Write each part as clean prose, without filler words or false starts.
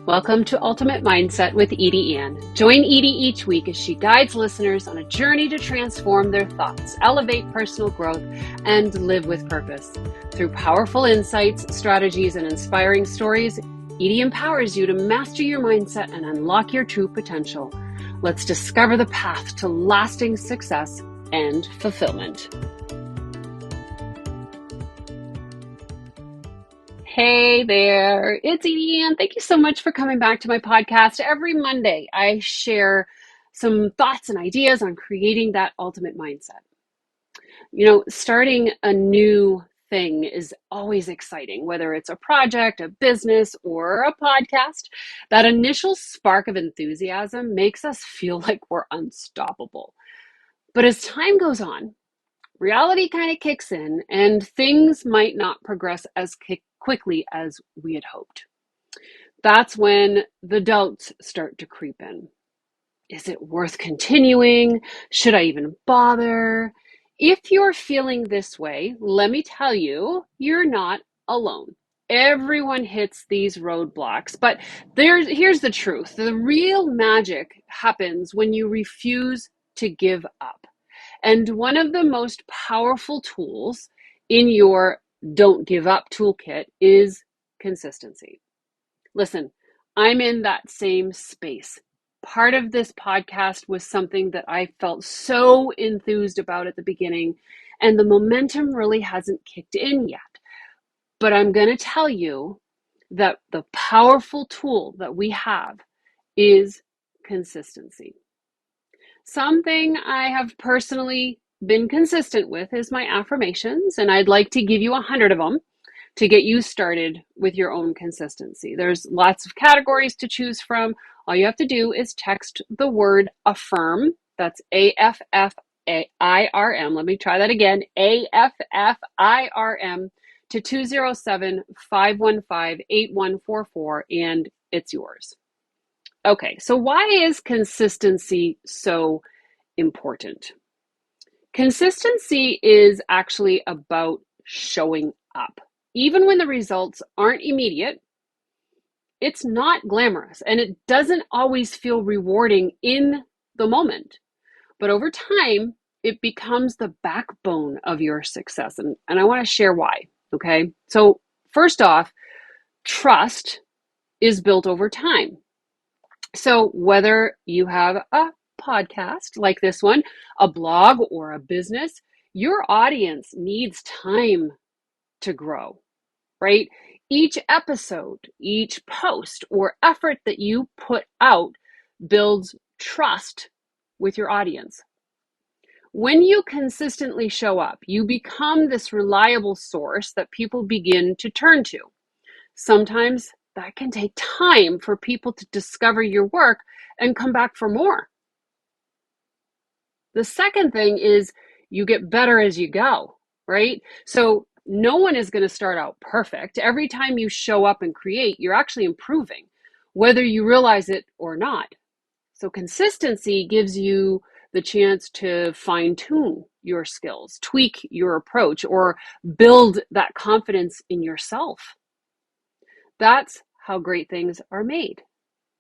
Welcome to Ultimate Mindset with Edie Anne. Join Edie each week as she guides listeners on a journey to transform their thoughts, elevate personal growth, and live with purpose. Through powerful insights, strategies, and inspiring stories, Edie empowers you to master your mindset and unlock your true potential. Let's discover the path to lasting success and fulfillment. Hey there, it's Edie Anne. Thank you so much for coming back to my podcast. Every Monday, I share some thoughts and ideas on creating that ultimate mindset. You know, starting a new thing is always exciting, whether it's a project, a business, or a podcast. That initial spark of enthusiasm makes us feel like we're unstoppable. But as time goes on, reality kind of kicks in and things might not progress as quickly as we had hoped. That's when the doubts start to creep in. Is it worth continuing? Should I even bother? If you're feeling this way, let me tell you, you're not alone. Everyone hits these roadblocks, but here's the truth. The real magic happens when you refuse to give up. And one of the most powerful tools in your Don't Give Up toolkit is consistency. Listen, I'm in that same space. Part of this podcast was something that I felt so enthused about at the beginning, and the momentum really hasn't kicked in yet. But I'm going to tell you that the powerful tool that we have is consistency. Something I have personally been consistent with is my affirmations, and I'd like to give you 100 of them to get you started with your own consistency. There's lots of categories to choose from. All you have to do is text the word affirm. That's AFFIRM. Let me try that again. AFFIRM to 207-515-8144, and it's yours. Okay, so why is consistency so important? Consistency is actually about showing up. Even when the results aren't immediate, it's not glamorous and it doesn't always feel rewarding in the moment. But over time, it becomes the backbone of your success. And I want to share why, okay? So first off, trust is built over time. So whether you have a podcast like this one, a blog, or a business, your audience needs time to grow, right? Each episode, each post, or effort that you put out builds trust with your audience. When you consistently show up, you become this reliable source that people begin to turn to. Sometimes that can take time for people to discover your work and come back for more. The second thing is you get better as you go, right? So no one is going to start out perfect. Every time you show up and create, you're actually improving, whether you realize it or not. So consistency gives you the chance to fine-tune your skills, tweak your approach, or build that confidence in yourself. That's how great things are made.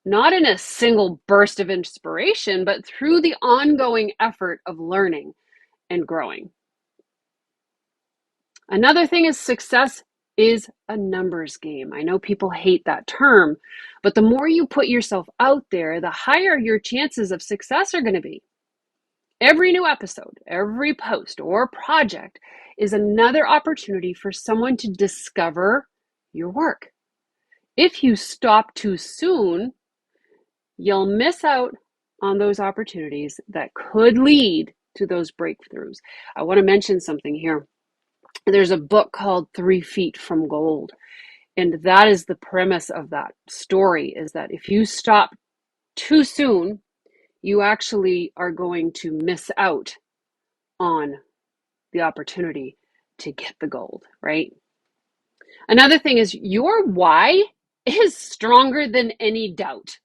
Not in a single burst of inspiration, but through the ongoing effort of learning and growing. Another thing is success is a numbers game. I know people hate that term, but the more you put yourself out there, the higher your chances of success are going to be. Every new episode, every post or project is another opportunity for someone to discover your work. If you stop too soon, you'll miss out on those opportunities that could lead to those breakthroughs. I want to mention something here. There's a book called 3 Feet from Gold, and that is the premise of that story, is that if you stop too soon, you actually are going to miss out on the opportunity to get the gold, right? Another thing is your why is stronger than any doubt.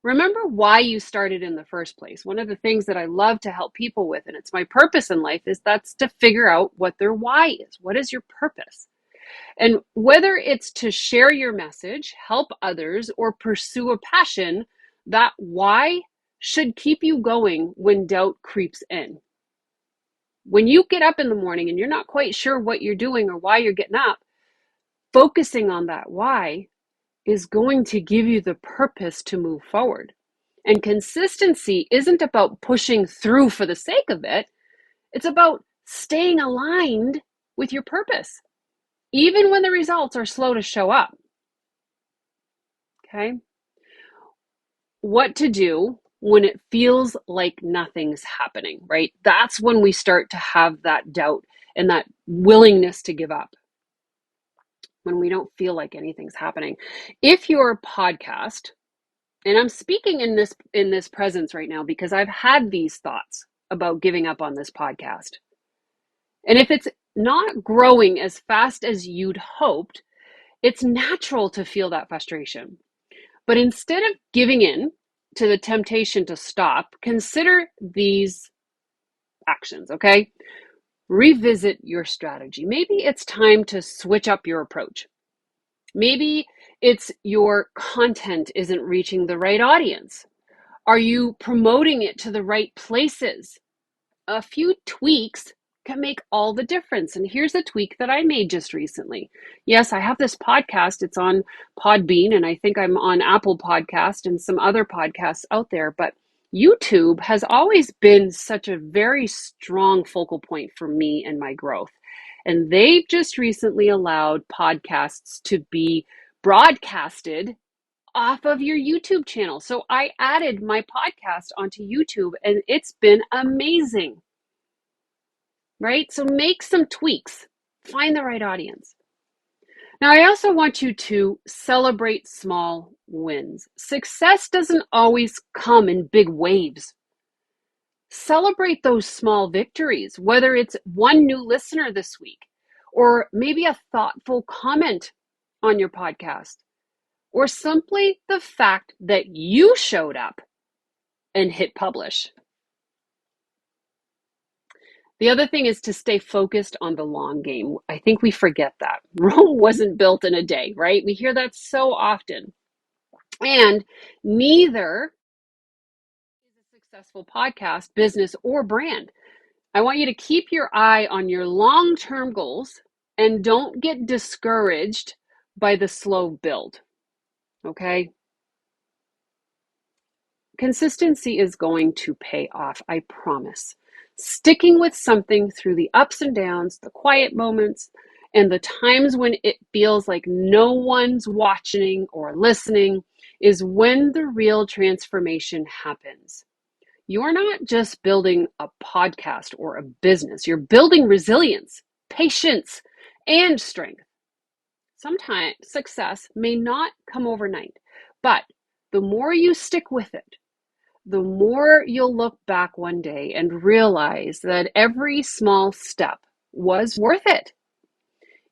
Remember why you started in the first place. One of the things that I love to help people with, and it's my purpose in life, is that's to figure out what their why is. What is your purpose? And whether it's to share your message, help others, or pursue a passion, that why should keep you going when doubt creeps in. When you get up in the morning and you're not quite sure what you're doing or why you're getting up, focusing on that why is going to give you the purpose to move forward. And consistency isn't about pushing through for the sake of it. It's about staying aligned with your purpose, even when the results are slow to show up. Okay? What to do when it feels like nothing's happening, right? That's when we start to have that doubt and that willingness to give up, when we don't feel like anything's happening. If your podcast, and I'm speaking in this presence right now because I've had these thoughts about giving up on this podcast. And if it's not growing as fast as you'd hoped, it's natural to feel that frustration. But instead of giving in to the temptation to stop, consider these actions, okay? Revisit your strategy. Maybe it's time to switch up your approach. Maybe it's your content isn't reaching the right audience. Are you promoting it to the right places? A few tweaks can make all the difference. And here's a tweak that I made just recently. Yes, I have this podcast. It's on Podbean, and I think I'm on Apple Podcast and some other podcasts out there. But YouTube has always been such a very strong focal point for me and my growth. And they've just recently allowed podcasts to be broadcasted off of your YouTube channel. So I added my podcast onto YouTube, and it's been amazing. Right? So make some tweaks, find the right audience. Now, I also want you to celebrate small wins. Success doesn't always come in big waves. Celebrate those small victories, whether it's one new listener this week, or maybe a thoughtful comment on your podcast, or simply the fact that you showed up and hit publish. The other thing is to stay focused on the long game. I think we forget that. Rome wasn't built in a day, right? We hear that so often. And neither is a successful podcast, business, or brand. I want you to keep your eye on your long-term goals and don't get discouraged by the slow build, okay? Consistency is going to pay off, I promise. Sticking with something through the ups and downs, the quiet moments, and the times when it feels like no one's watching or listening is when the real transformation happens. You're not just building a podcast or a business, you're building resilience, patience, and strength. Sometimes success may not come overnight, but the more you stick with it, the more you'll look back one day and realize that every small step was worth it.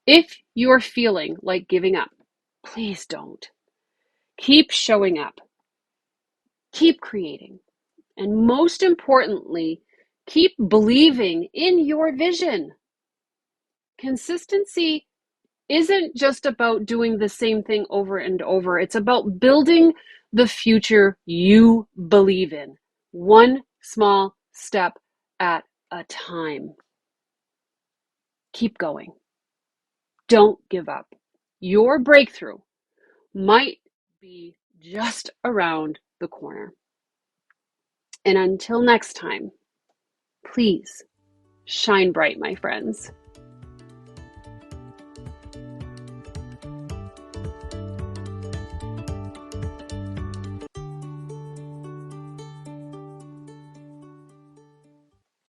If you're feeling like giving up, please don't. Keep showing up, keep creating, and most importantly, keep believing in your vision. Consistency isn't just about doing the same thing over and over. It's about building the future you believe in, one small step at a time. Keep going. Don't give up. Your breakthrough might be just around the corner. And until next time, please shine bright, my friends.